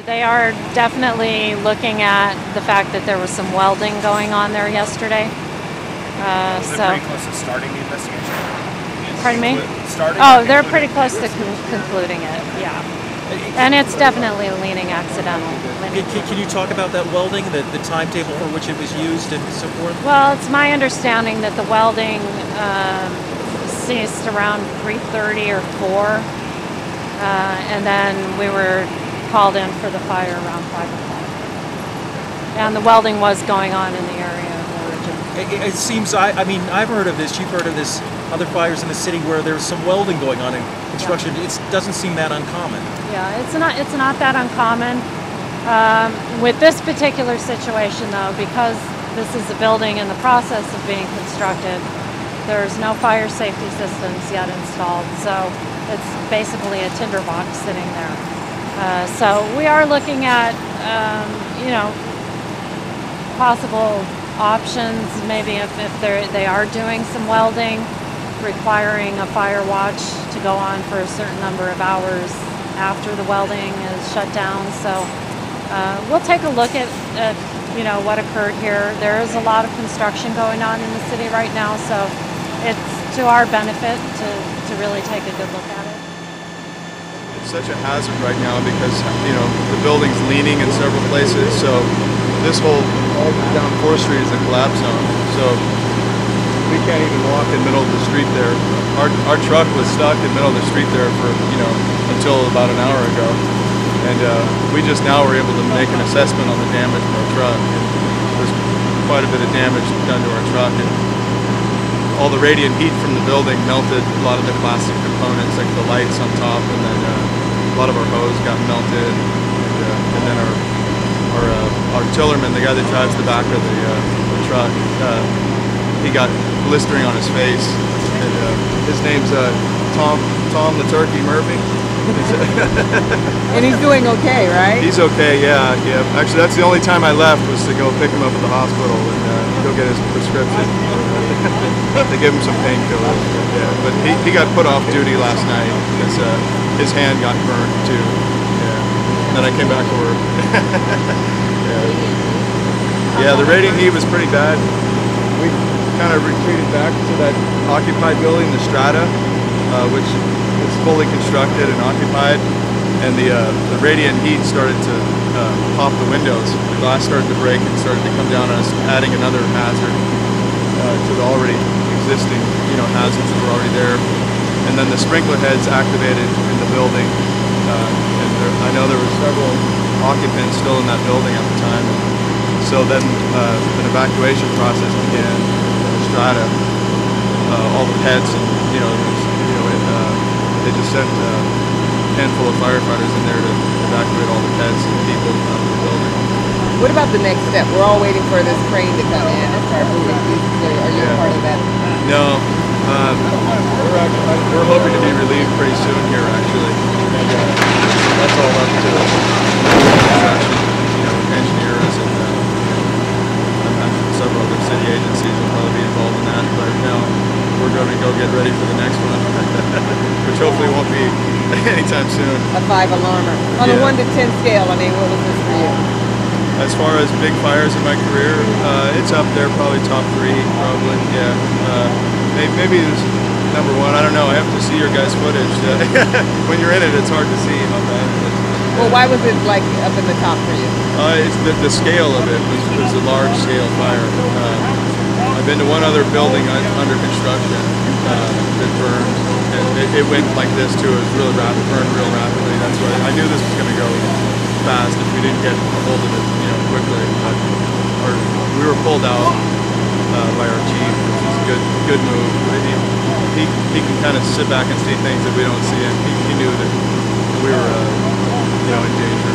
They are definitely looking at the fact that there was some welding going on there yesterday. They're pretty close to starting the investigation. Pardon me? Starting? Oh, they're pretty close to concluding it, yeah. And it's definitely leaning accidental. Can you talk about that welding, the timetable for which it was used and so forth? Well, it's my understanding that the welding ceased around 3:30 or 4, and then we were called in for the fire around 5 o'clock. And the welding was going on in the area of origin. It seems, I mean, I've heard of this, you've heard of this, other fires in the city where there's some welding going on in construction. Yeah. It doesn't seem that uncommon. Yeah, it's not that uncommon. With this particular situation, though, because this is a building in the process of being constructed, there's no fire safety systems yet installed, so it's basically a tinderbox sitting there. So we are looking at, possible options, maybe if they are doing some welding, requiring a fire watch to go on for a certain number of hours after the welding is shut down. So we'll take a look at what occurred here. There is a lot of construction going on in the city right now, so it's to our benefit to really take a good look at it. It's such a hazard right now because the building's leaning in several places, so this whole all down 4th Street is a collapse zone. So we can't even walk in the middle of the street there. Our truck was stuck in the middle of the street there for until about an hour ago, and we just now were able to make an assessment on the damage to our truck. And there's quite a bit of damage done to our truck, and all the radiant heat from the building melted a lot of the plastic components, like the lights on top, and then a lot of our hose got melted, and then our tillerman, the guy that drives the back of the truck, he got blistering on his face, and his name's Tom the Turkey Murphy. And he's doing okay, right? He's okay, yeah. Actually, that's the only time I left was to go pick him up at the hospital and go get his prescription. They give him some painkillers. Yeah, but he got put off duty last night because his hand got burned too. Yeah. And then I came back to work. Yeah, the radiant heat was pretty bad. We kind of retreated back to that occupied building, the Strata, which is fully constructed and occupied, and the radiant heat started to pop the windows. The glass started to break and started to come down on us, adding another hazard to the already existing hazards that were already there. And then the sprinkler heads activated in the building, and I know there were several occupants still in that building at the time. So then an evacuation process began in the Strata. All the pets and they just sent a handful of firefighters in there to evacuate all the pets and people out of the building. What about the next step? We're all waiting for this crane to come in and start moving pieces. Are you a part of that? No. We're hoping to be relieved pretty soon here, actually. And that's all up to construction, engineers and several other city agencies will probably be involved in that. But now we're going to go get ready for the next one, which hopefully won't be anytime soon. A 5-alarmer. On a 1 to 10 scale, I mean, what was this for you? As far as big fires in my career, it's up there, probably top 3, probably, yeah. Maybe it's number 1, I don't know, I have to see your guys' footage. When you're in it, it's hard to see how bad it is. Well, why was it like up in the top for you? It's the scale of it was a large scale fire. I've been to one other building under construction that burned, and it went like this too. It was really rapid, burned real rapidly. That's why I knew this was going to go fast if we didn't get a hold of it, quickly. But we were pulled out by our chief, which was a good move. He can kind of sit back and see things that we don't see, and he knew that we were in danger.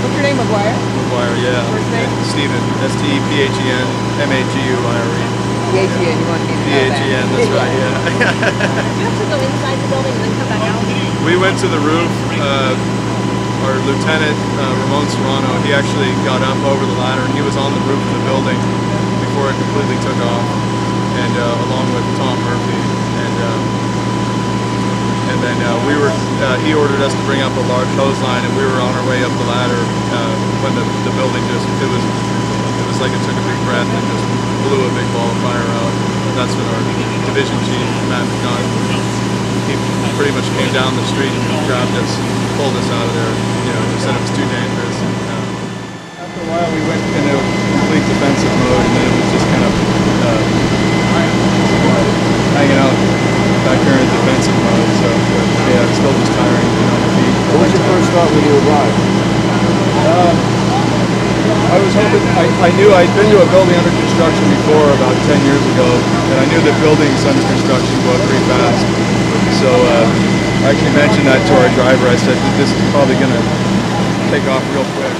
What's your name, McGuire? McGuire, yeah. First name? Stephen. S-T-E-P-H-E-N M-A-G-U-I-R-E. P-H-E-N, you want me to know that? P-H-E-N, that's right, yeah. Do you have to go inside the building and then come back out? We went to the roof. Our lieutenant, Ramon Serrano, he actually got up over the ladder and he was on the roof of the building before it completely took off, and along with Tom Murphy. And then he ordered us to bring up a large hose line, and we were on our way up the ladder when the building it was like it took a big breath and just blew a big ball of fire out. That's when our division chief, Matt McDonough, he pretty much came down the street and grabbed us, pulled us out of there. Just said it was too dangerous. After a while, we went into complete defensive mode, and then it was just kind of hanging out back here in defensive mode. So yeah, it's still just tiring being on your feet. What was your first thought when you arrived? I was hoping, I knew I'd been to a building under construction before about 10 years ago, and I knew that buildings under construction go up pretty fast. So I actually mentioned that to our driver. I said, this is probably going to take off real quick.